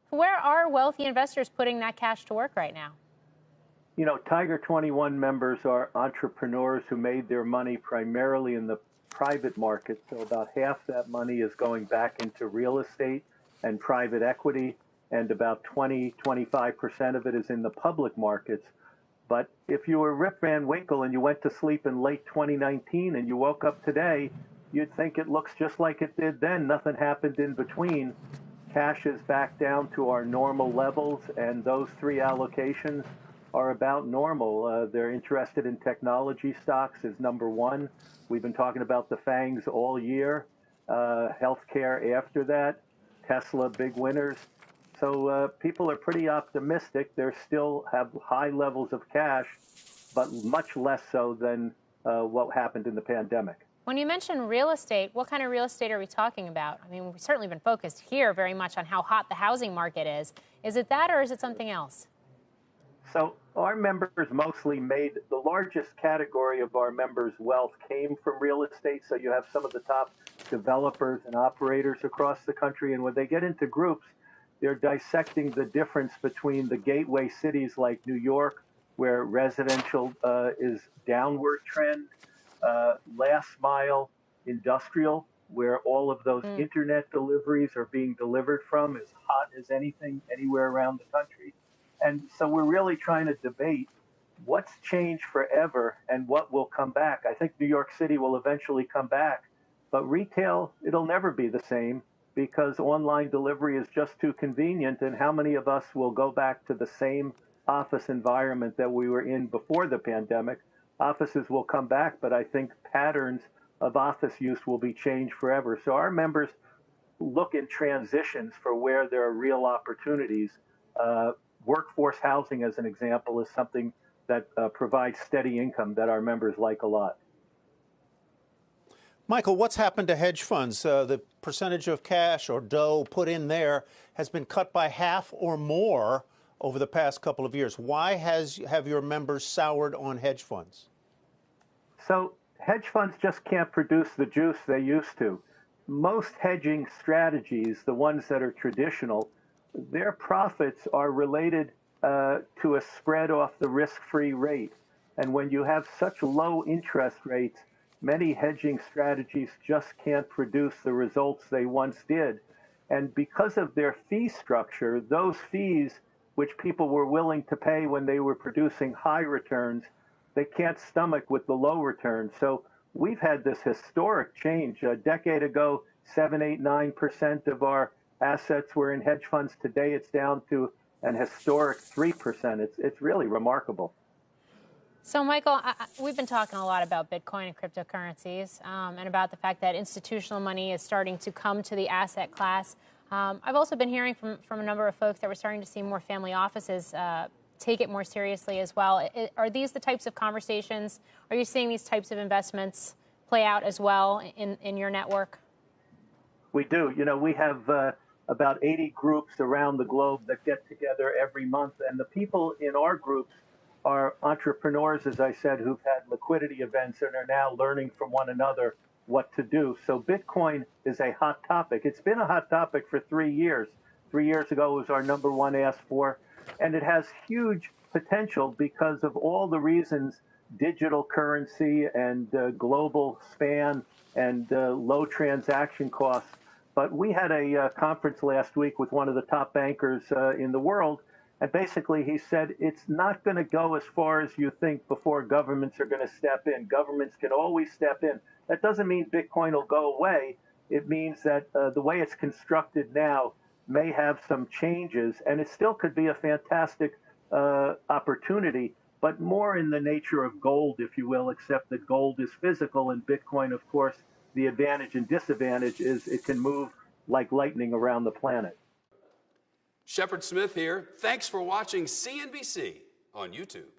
Where are wealthy investors putting that cash to work right now? You know, Tiger 21 members are entrepreneurs who made their money primarily in the private market. So about half that money is going back into real estate and private equity, and about 25% of it is in the public markets. But if you were Rip Van Winkle and you went to sleep in late 2019 and you woke up today, you'd think it looks just like it did then. Nothing happened in between. Cash is back down to our normal levels, and those three allocations are about normal. They're interested in technology stocks is number one. We've been talking about the FANGs all year. Healthcare after that. Tesla, big winners. So people are pretty optimistic. They still have high levels of cash, but much less so than what happened in the pandemic. When you mention real estate, what kind of real estate are we talking about? I mean, we've certainly been focused here very much on how hot the housing market is. Is it that, or is it something else? So our members mostly made the largest category of our members' wealth came from real estate. So you have some of the top developers and operators across the country. And when they get into groups, they're dissecting the difference between the gateway cities like New York, where residential is downward trend, last mile industrial, where all of those internet deliveries are being delivered from, as hot as anything anywhere around the country. And so we're really trying to debate what's changed forever and what will come back. I think New York City will eventually come back, but retail, it'll never be the same because online delivery is just too convenient. And how many of us will go back to the same office environment that we were in before the pandemic? Offices will come back, but I think patterns of office use will be changed forever. So our members look in transitions for where there are real opportunities. Workforce housing, as an example, is something that provides steady income that our members like a lot. Michael, what's happened to hedge funds? The percentage of cash or dough put in there has been cut by half or more over the past couple of years. Why have your members soured on hedge funds? So hedge funds just can't produce the juice they used to. Most hedging strategies, the ones that are traditional, their profits are related to a spread off the risk-free rate. And when you have such low interest rates, many hedging strategies just can't produce the results they once did. And because of their fee structure, those fees which people were willing to pay when they were producing high returns, they can't stomach with the low returns. So we've had this historic change. A decade ago, 7, 8, 9% of our assets were in hedge funds. Today, it's down to an historic 3%. It's really remarkable. So, Michael, we've been talking a lot about Bitcoin and cryptocurrencies and about the fact that institutional money is starting to come to the asset class. I've also been hearing from a number of folks that we're starting to see more family offices take it more seriously as well. Are these the types of conversations? Are you seeing these types of investments play out as well in your network? We do. You know, we have about 80 groups around the globe that get together every month. And the people in our groups are entrepreneurs, as I said, who've had liquidity events and are now learning from one another what to do. So Bitcoin is a hot topic. It's been a hot topic for 3 years. 3 years ago, it was our number one asked for. And it has huge potential because of all the reasons digital currency and global span and low transaction costs. But we had a conference last week with one of the top bankers in the world. And basically, he said, it's not going to go as far as you think before governments are going to step in. Governments can always step in. That doesn't mean Bitcoin will go away. It means that the way it's constructed now may have some changes, and it still could be a fantastic opportunity, but more in the nature of gold, if you will, except that gold is physical, and Bitcoin, of course, the advantage and disadvantage is it can move like lightning around the planet. Shepard Smith here. Thanks for watching CNBC on YouTube.